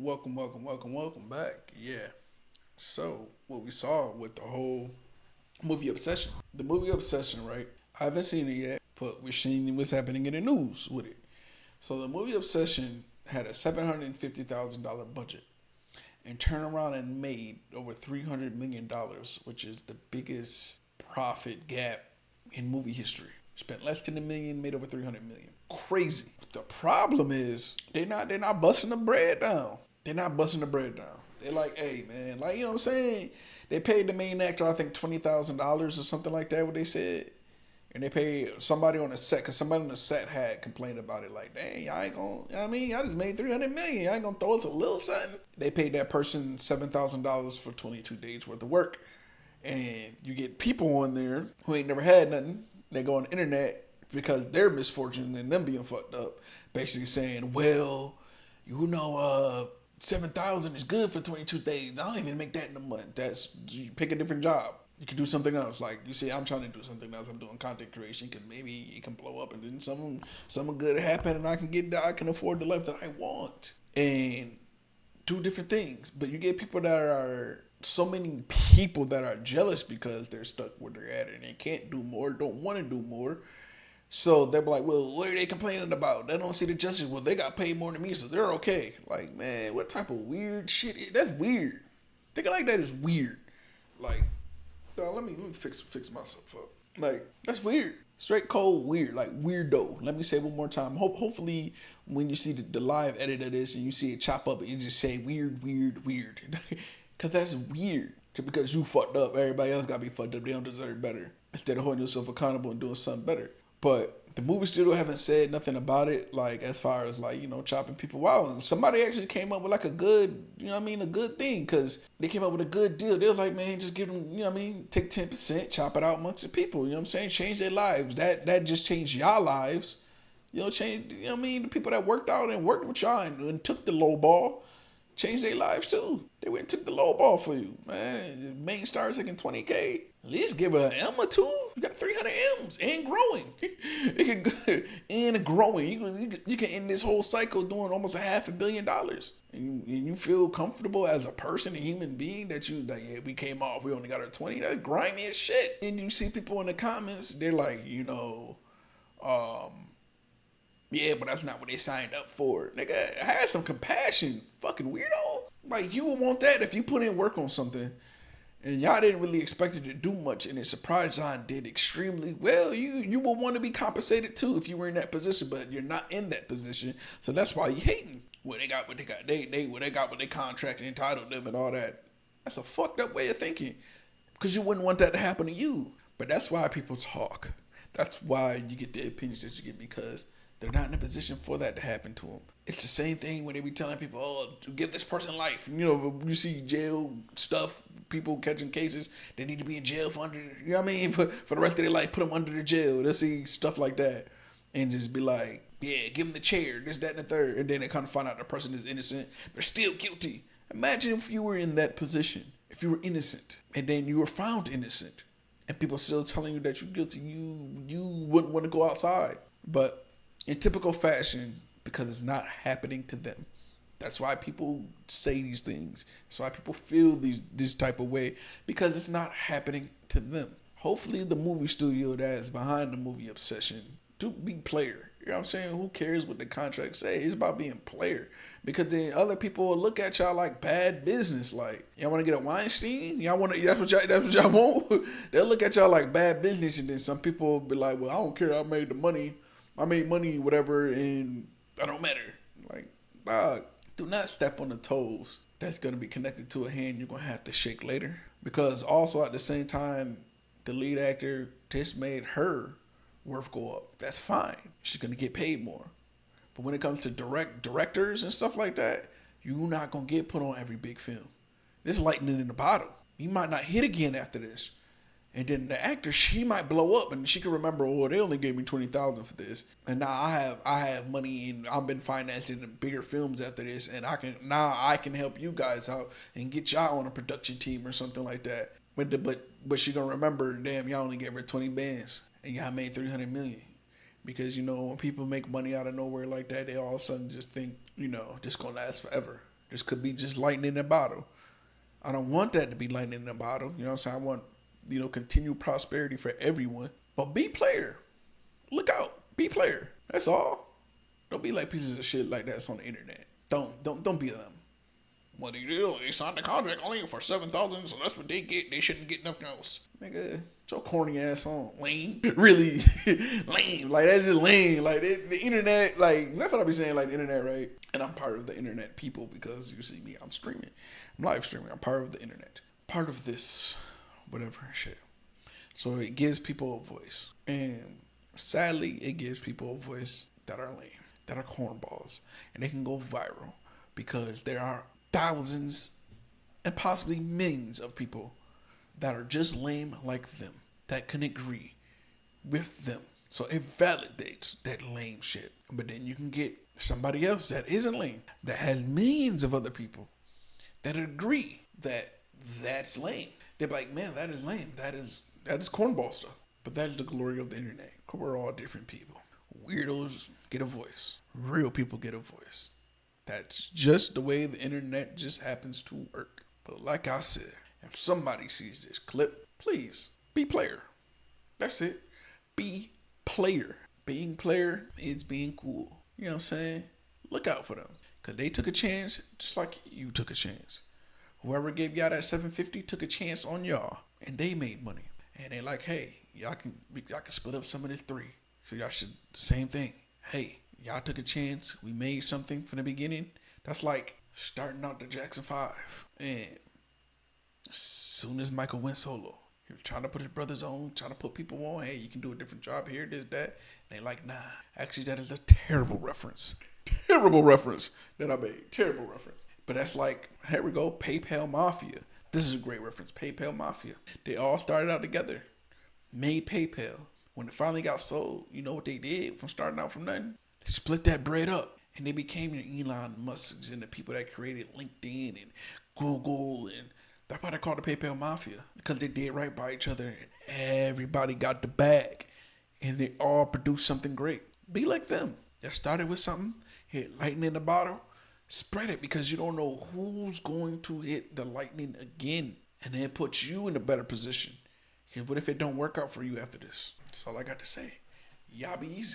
welcome back. Yeah. So, what we saw with the whole movie Obsession. The movie Obsession, right? I haven't seen it yet, but we're seeing what's happening in the news with it. So, the movie Obsession had a $750,000 budget and turned around and made over $300 million, which is the biggest profit gap in movie history. Spent less than a million, made over 300 million. Crazy. The problem is they're not busting the bread down. They're not busting the bread down. They're like, hey man, like you know what I'm saying? They paid the main actor I think $20,000 or something like that. What they said, and they paid somebody on the set because somebody on the set had complained about it. Like, dang, y'all ain't gonna. You know what I mean, I just made 300 million. Y'all ain't gonna throw us a little something. They paid that person $7,000 for 22 days worth of work, and you get people on there who ain't never had nothing. They go on the internet because their misfortune and them being fucked up, basically saying, well, you know, 7,000 is good for 22 days. I don't even make that in a month. That's you pick a different job. You can do something else. Like you say, I'm trying to do something else. I'm doing content creation because maybe it can blow up and then something good happen and I can afford the life that I want and do different things. But you get people that are so many people that are jealous because they're stuck where they're at and they can't do more, don't want to do more. So they're like, well, what are they complaining about? They don't see the justice. Well, they got paid more than me, so they're okay. Like, man, what type of weird shit? That's weird. Thinking like that is weird. Like, let me fix myself up. Like, that's weird. Straight cold weird. Like weirdo. Let me say it one more time. Hopefully, when you see the live edit of this and you see it chop up, you just say weird. Cause that's weird. Just because you fucked up, everybody else gotta be fucked up. They don't deserve better. Instead of holding yourself accountable and doing something better. But the movie studio haven't said nothing about it, like as far as like, chopping people out. And somebody actually came up with like a good, a good thing, because they came up with a good deal. They were like, man, just give them, take 10%, chop it out amongst the people, you know what I'm saying? Change their lives. That just changed y'all lives. Change, the people that worked out and worked with y'all and took the low ball, changed their lives too. They went and took the low ball for you, man. The main star taking 20K. At least give her an M or two. You got 300 M's and growing. It can and growing. You can end this whole cycle doing almost $500 million. And you feel comfortable as a person, a human being, that yeah, we came off. We only got our 20. That's grimy as shit. And you see people in the comments. They're like, yeah, but that's not what they signed up for. Nigga, have some compassion, fucking weirdo. Like, you would want that if you put in work on something and y'all didn't really expect it to do much and it surprised y'all and did extremely well. You would want to be compensated too if you were in that position, but you're not in that position. So that's why you hating. Well, they got what they got. They got what they contract entitled them and all that. That's a fucked up way of thinking. Because you wouldn't want that to happen to you. But that's why people talk. That's why you get the opinions that you get, because they're not in a position for that to happen to them. It's the same thing when they be telling people, oh, give this person life. You see jail stuff, people catching cases, they need to be in jail for for the rest of their life, put them under the jail. They'll see stuff like that and just be like, yeah, give them the chair, this, that, and the third. And then they kind of find out the person is innocent. They're still guilty. Imagine if you were in that position, if you were innocent and then you were found innocent and people still telling you that you're guilty, you wouldn't want to go outside. But in typical fashion, because it's not happening to them. That's why people say these things. That's why people feel this type of way, because it's not happening to them. Hopefully the movie studio that is behind the movie Obsession do be player. You know what I'm saying? Who cares what the contract say? It's about being player. Because then other people will look at y'all like bad business. Like, y'all want to get a Weinstein? That's what y'all want? They'll look at y'all like bad business, and then some people will be like, well, I don't care. I made money, whatever, and that don't matter. Like, dog, do not step on the toes that's going to be connected to a hand you're going to have to shake later. Because also at the same time, the lead actor just made her worth go up. That's fine. She's going to get paid more. But when it comes to directors and stuff like that, you're not going to get put on every big film. This is lightning in the bottle. You might not hit again after this. And then the actor, she might blow up and she can remember, oh, they only gave me $20,000 for this. And now I have money and I've been financing bigger films after this, and I can help you guys out and get y'all on a production team or something like that. But she gonna remember, damn, y'all only gave her 20 bands and y'all made 300 million. Because when people make money out of nowhere like that, they all of a sudden just think, this gonna last forever. This could be just lightning in a bottle. I don't want that to be lightning in a bottle. You know what I'm saying? I want, continued prosperity for everyone. But be player. Look out. Be player. That's all. Don't be like pieces of shit like that's on the internet. Don't be them. What do you do? They signed the contract only for 7,000, so that's what they get. They shouldn't get nothing else. Nigga, get your corny ass on. Lame. Really lame. Like that's just lame. Like the internet, like that's what I be saying, like the internet, right? And I'm part of the internet people because you see me, I'm streaming. I'm live streaming. I'm part of the internet. Part of this, whatever shit. So it gives people a voice. And sadly, it gives people a voice that are lame, that are cornballs. And they can go viral because there are thousands and possibly millions of people that are just lame like them, that can agree with them. So it validates that lame shit. But then you can get somebody else that isn't lame, that has millions of other people that agree that that's lame. They're like, man, that is lame. That is cornball stuff. But that is the glory of the internet. We're all different people. Weirdos get a voice. Real people get a voice. That's just the way the internet just happens to work. But like I said, if somebody sees this clip, please be player. That's it. Be player. Being player is being cool. You know what I'm saying? Look out for them. Because they took a chance just like you took a chance. Whoever gave y'all that $750 took a chance on y'all. And they made money. And they like, hey, y'all can split up some of this $3. So y'all should, the same thing. Hey, y'all took a chance. We made something from the beginning. That's like starting out the Jackson 5. And as soon as Michael went solo, he was trying to put his brothers on, trying to put people on. Hey, you can do a different job here, this, that. And they like, nah. Actually, that is a terrible reference. Terrible reference that I made. Terrible reference. But that's like, here we go, PayPal Mafia. This is a great reference. PayPal Mafia. They all started out together. Made PayPal. When it finally got sold, you know what they did from starting out from nothing? They split that bread up. And they became the Elon Musks and the people that created LinkedIn and Google. And that's why they called the PayPal Mafia. Because they did right by each other. And everybody got the bag. And they all produced something great. Be like them. That started with something. Hit lightning in the bottle. Spread it because you don't know who's going to hit the lightning again. And then it puts you in a better position. What if it don't work out for you after this? That's all I got to say. Y'all be easy.